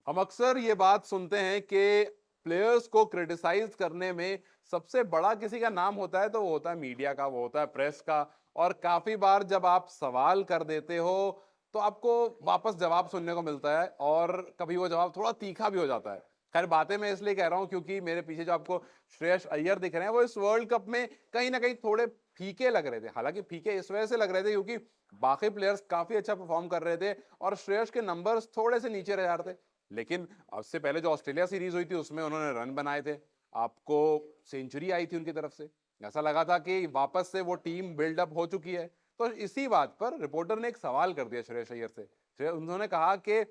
हम अक्सर ये बात सुनते हैं कि प्लेयर्स को क्रिटिसाइज करने में सबसे बड़ा किसी का नाम होता है तो वो होता है मीडिया का, वो होता है प्रेस का। और काफी बार जब आप सवाल कर देते हो तो आपको वापस जवाब सुनने को मिलता है, और कभी वो जवाब थोड़ा तीखा भी हो जाता है। खैर, बातें मैं इसलिए कह रहा हूं क्योंकि मेरे पीछे जो आपको श्रेयस अय्यर दिख रहे हैं वो इस वर्ल्ड कप में कहीं ना कहीं थोड़े फीके लग रहे थे। हालांकि फीके इस वजह से लग रहे थे क्योंकि बाकी प्लेयर्स काफी अच्छा परफॉर्म कर रहे थे और श्रेयस के नंबर्स थोड़े से नीचे रह जा रहे थे। लेकिन उससे पहले जो ऑस्ट्रेलिया सीरीज हुई थी उसमें उन्होंने रन बनाए थे, आपको सेंचुरी आई थी उनकी तरफ से। ऐसा लगा था कि वापस से वो टीम बिल्डअप हो चुकी है। तो इसी बात पर रिपोर्टर ने एक सवाल कर दिया श्रेयस अय्यर से। उन्होंने कहा कि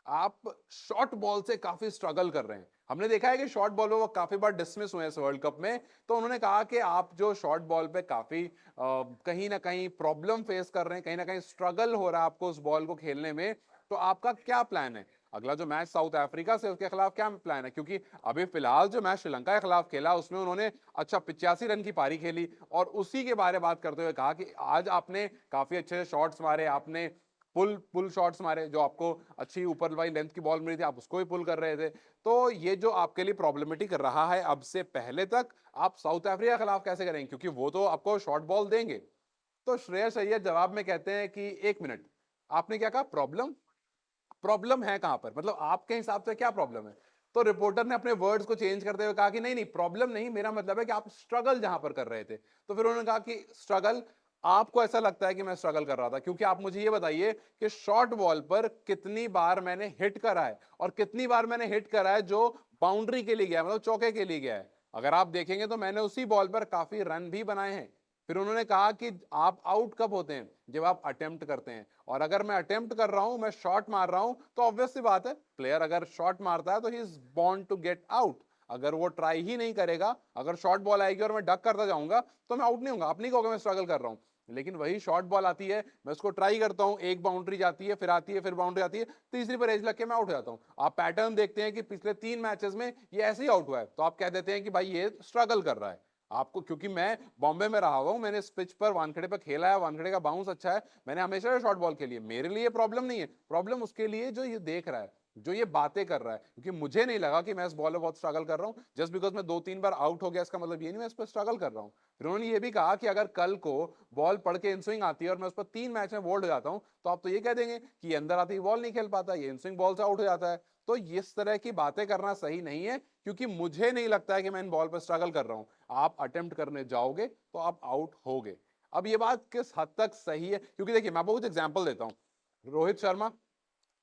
आप शॉर्ट बॉल से काफी स्ट्रगल कर रहे हैं, हमने देखा है कि शॉर्ट बॉल में वो काफी बार डिसमिस हुए इस वर्ल्ड कप में। तो उन्होंने कहा कि आप जो शॉर्ट बॉल पे काफी कहीं ना कहीं प्रॉब्लम फेस कर रहे हैं, कहीं ना कहीं स्ट्रगल हो रहा है आपको उस बॉल को खेलने में। तो आपका क्या प्लान है अगला जो मैच साउथ अफ्रीका से उसके खिलाफ, क्या प्लान है? क्योंकि अभी फिलहाल जो मैच श्रीलंका के खिलाफ खेला उसमें उन्होंने अच्छा 85 रन की पारी खेली, और उसी के बारे में बात करते हुए कहा कि आज आपने काफी अच्छे शॉट्स मारे, आपने पुल पुल शॉट्स मारे, जो आपको अच्छी ऊपर वाली लेंथ की बॉल मिली थी आप उसको भी पुल कर रहे थे। तो ये जो आपके लिए प्रॉब्लमेटिक रहा है अब से पहले तक, आप साउथ अफ्रीका के खिलाफ कैसे करेंगे, क्योंकि वो तो आपको शॉर्ट बॉल देंगे। तो श्रेयस अय्यर जवाब में कहते हैं कि एक मिनट, आपने क्या कहा? प्रॉब्लम? प्रॉब्लम है कहां पर? मतलब आपके हिसाब से क्या प्रॉब्लम है? तो रिपोर्टर ने अपने वर्ड्स को चेंज करते हुए कहा कि नहीं नहीं, प्रॉब्लम नहीं, मेरा मतलब है कि आप स्ट्रगल जहां पर कर रहे थे। तो फिर उन्होंने कहा कि स्ट्रगल, आपको ऐसा लगता है कि मैं स्ट्रगल कर रहा था, क्योंकि आप मुझे ये बताइए कि शॉर्ट बॉल पर कितनी बार मैंने हिट करा है, और कितनी बार मैंने हिट करा है जो बाउंड्री के लिए गया, मतलब चौके के लिए गया है। अगर आप देखेंगे तो मैंने उसी बॉल पर काफी रन भी बनाए हैं। फिर उन्होंने कहा कि आप आउट कब होते हैं? जब आप अटेम्प्ट करते हैं। और अगर मैं अटेम्प्ट कर रहा हूं, मैं शॉट मार रहा हूं, तो ऑब्वियस सी बात है, प्लेयर अगर शॉट मारता है तो he is born to get out. अगर वो ट्राई ही नहीं करेगा, अगर शॉर्ट बॉल आएगी और मैं डक करता जाऊंगा, तो मैं आउट नहीं होऊंगा। आप नहीं कहोगे मैं स्ट्रगल कर रहा हूं। लेकिन वही शॉर्ट बॉल आती है, मैं उसको ट्राई करता हूं, एक बाउंड्री जाती है, फिर आती है, फिर बाउंड्री आती है, तीसरी पर एज लग के मैं आउट हो जाता हूं। आप पैटर्न देखते हैं कि पिछले 3 मैचेस में ये ऐसे ही आउट हुआ है, तो आप कह देते हैं कि भाई ये स्ट्रगल कर रहा है। आपको, क्योंकि मैं बॉम्बे में रहा हुआ हूं, मैंने इस पिच पर वानखेड़े पर खेला है, वानखेड़े का बाउंस अच्छा है, मैंने हमेशा शॉर्ट बॉल खेली है, मेरे लिए प्रॉब्लम नहीं है। प्रॉब्लम उसके लिए जो ये देख रहा है, जो ये बातें कर रहा है। क्योंकि मुझे नहीं लगा कि मैं इस बॉल में बहुत स्ट्रगल कर रहा हूं। जस्ट बिकॉज मैं 2-3 बार आउट हो गया इसका मतलब ये नहीं मैं इस पर स्ट्रगल कर रहा हूं। फिर उन्होंने ये भी कहा कि अगर कल को बॉल पड़ के इनस्विंग आती है और मैं उस पर 3 मैच में बोल्ड हो जाता हूं, तो आप तो ये कह देंगे कि अंदर आती बॉल नहीं खेल पाता, ये इनस्विंग बॉल से आउट हो जाता है। तो इस तरह की बातें करना सही नहीं है, क्योंकि मुझे नहीं लगता है कि मैं इन बॉल पर स्ट्रगल कर रहा हूं। आप अटेम्प्ट करने जाओगे तो आप आउट होगे। अब ये बात किस हद तक सही है, क्योंकि देखिए मैं आपको कुछ एग्जांपल देता हूं। Rohit Sharma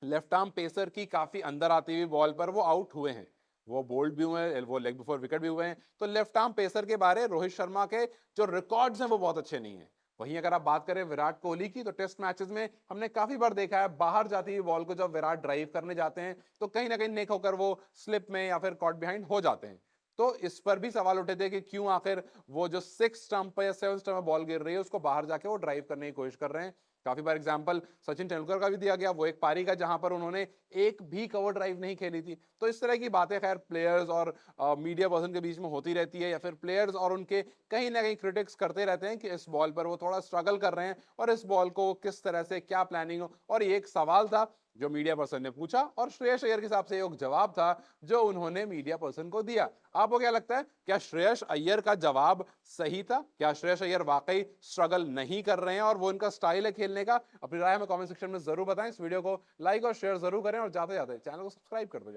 left arm pacer की काफी अंदर आती हुई बॉल पर वो आउट हुए हैं, वो बोल्ड भी हुए हैं, वो लेग बिफोर विकेट भी हुए हैं। तो लेफ्ट आर्म पेसर के बारे रोहित शर्मा के जो रिकॉर्ड्स हैं वो बहुत अच्छे नहीं है। वहीं अगर आप बात करें विराट कोहली की, तो टेस्ट मैचेस में हमने काफी बार देखा है बाहर जाती हुई बॉल को जब विराट ड्राइव करने जाते हैं तो कहीं ना कहीं नेक होकर वो स्लिप में या फिर कॉट बिहाइंड हो जाते हैं। तो इस पर भी सवाल उठे थे कि क्यों आखिर वो जो 6 स्टंप या 7 स्टंप बॉल गिर रही है उसको बाहर जाके वो ड्राइव करने की कोशिश कर रहे हैं। काफी बार एग्जांपल सचिन तेंदुलकर का भी दिया गया, वो एक पारी का जहां पर उन्होंने एक भी कवर ड्राइव नहीं खेली थी। तो इस तरह की बातें खैर प्लेयर्स और मीडिया पर्सन के बीच में होती रहती है, या फिर प्लेयर्स और उनके कहीं ना कहीं क्रिटिक्स करते रहते हैं कि इस बॉल पर वो थोड़ा स्ट्रगल कर रहे हैं और इस बॉल को किस तरह से क्या प्लानिंग हो। और ये एक सवाल था जो मीडिया पर्सन ने पूछा, और श्रेयस अय्यर के हिसाब से एक जवाब था जो उन्होंने मीडिया पर्सन को दिया। आपको क्या लगता है, क्या श्रेयस अय्यर का जवाब सही था? क्या श्रेयस अय्यर वाकई स्ट्रगल नहीं कर रहे हैं और वो इनका स्टाइल है खेलने का? अपनी राय हमें कमेंट सेक्शन में जरूर बताएं। इस वीडियो को लाइक और शेयर जरूर करें, और जाते जाते चैनल को सब्सक्राइब कर दो।